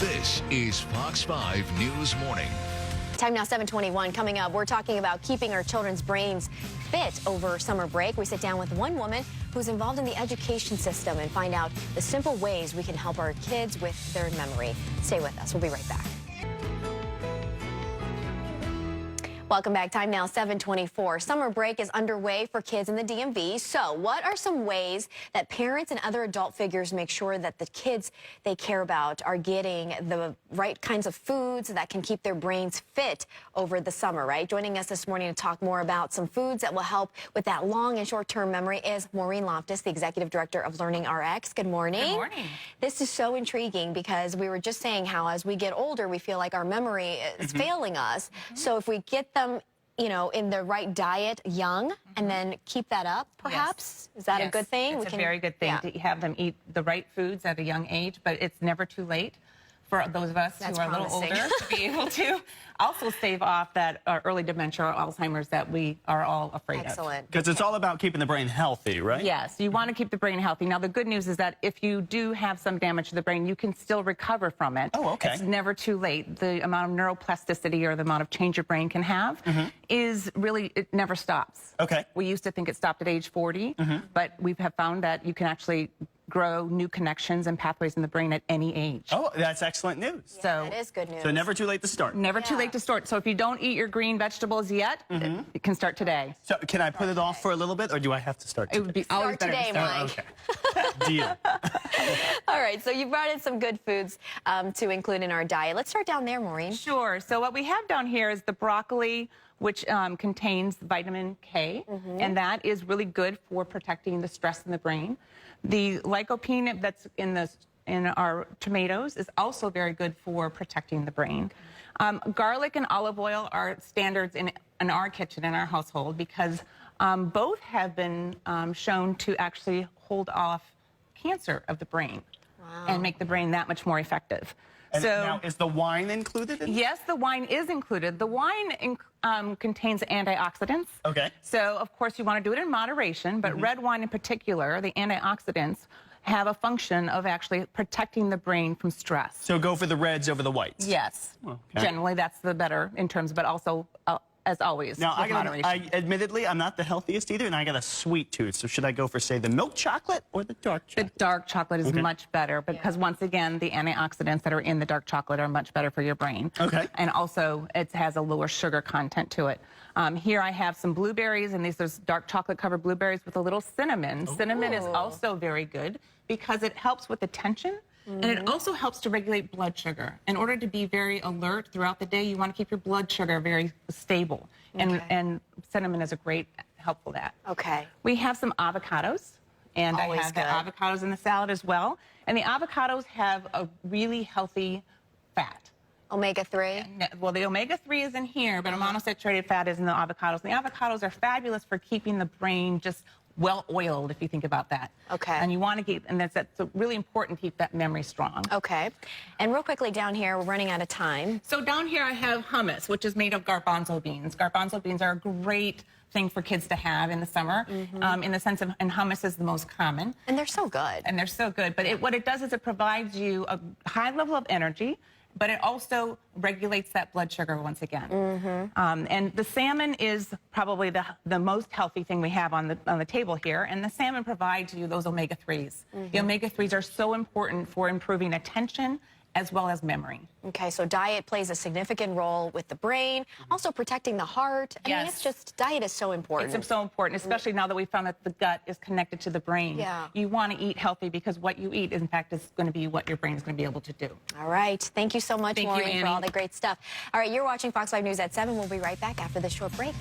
This is Fox 5 News Morning. Time now 7:21. Coming up, we're talking about keeping our children's brains fit over summer break. We sit down with one woman who's involved in the education system and find out the simple ways we can help our kids with their memory. Stay with us. We'll be right back. Welcome back. Time now 7:24. Summer break is underway for kids in the DMV. So what are some ways that parents and other adult figures make sure that the kids they care about are getting the right kinds of foods that can keep their brains fit over the summer, right? Joining us this morning to talk more about some foods that will help with that long and short-term memory is Maureen Loftus, the Executive Director of LearningRx. Good morning. Good morning. This is so intriguing because we were just saying how as we get older, we feel like our memory is failing us. So if we get them in the right diet young and then keep that up, perhaps? Yes. Is that a good thing? It's a very good thing to have them eat the right foods at a young age, but it's never too late for those of us who are a little older to be able to also stave off that early dementia or Alzheimer's that we are all afraid of. Excellent. Because it's all about keeping the brain healthy, right? Yes, you want to keep the brain healthy. Now, the good news is that if you do have some damage to the brain, you can still recover from it. Oh, okay. It's never too late. The amount of neuroplasticity or the amount of change your brain can have is really, it never stops. Okay. We used to think it stopped at age 40, but we have found that you can actually grow new connections and pathways in the brain at any age. Oh, that's excellent news. Yeah, that is good news. So never too late to start. Never too late to start. So if you don't eat your green vegetables yet, you can start today. So can I put it off for a little bit, or do I have to start today? It would be always better today, to start. Mike. Okay. Deal. All right, so you brought in some good foods to include in our diet. Let's start down there, Maureen. Sure. So what we have down here is the broccoli, which contains vitamin K, and that is really good for protecting the stress in the brain. The lycopene that's in our tomatoes is also very good for protecting the brain. Garlic and olive oil are standards in our kitchen, in our household, because both have been shown to actually hold off cancer of the brain and make the brain that much more effective. And now, is the wine included in this? Yes, the wine is included. The wine contains antioxidants. Okay. So, of course, you want to do it in moderation, but red wine in particular, the antioxidants, have a function of actually protecting the brain from stress. So go for the reds over the whites? Yes. Okay. Generally, that's the better in terms, but also, as always, Now, with moderation. admittedly, I'm not the healthiest either, and I got a sweet tooth. So should I go for, say, the milk chocolate or the dark The chocolate? dark chocolate is much better because, once again, the antioxidants that are in the dark chocolate are much better for your brain. Okay. And also, it has a lower sugar content to it. Here I have some blueberries, and these are dark chocolate-covered blueberries with a little cinnamon. Ooh. Cinnamon is also very good because it helps with attention, and it also helps to regulate blood sugar. In order to be very alert throughout the day, you want to keep your blood sugar very stable, and cinnamon is a great helpful that. Okay. We have some avocados, and Always I have the good. avocados in the salad as well. And the avocados have a really healthy fat. Omega-3? Well, the omega-3 is in here, but monounsaturated fat is in the avocados. And the avocados are fabulous for keeping the brain just well-oiled, if you think about that. Okay. And you want to keep, and that's really important to keep that memory strong. Okay. And real quickly down here, we're running out of time. So down here I have hummus, which is made of garbanzo beans. Garbanzo beans are a great thing for kids to have in the summer, in the sense of, and hummus is the most common. And they're so good. And they're so good. But what it does is it provides you a high level of energy, but it also regulates that blood sugar once again. And the salmon is probably the most healthy thing we have on the table here, and the salmon provides you those omega-3s. The omega-3s are so important for improving attention as well as memory. Okay, so diet plays a significant role with the brain, also protecting the heart. I mean, it's just, diet is so important. It's so important, especially now that we found that the gut is connected to the brain. Yeah. You want to eat healthy because what you eat, in fact, is going to be what your brain is going to be able to do. All right. Thank you so much, Thank you, Maureen, Annie, for all the great stuff. All right, you're watching Fox 5 News at 7. We'll be right back after this short break.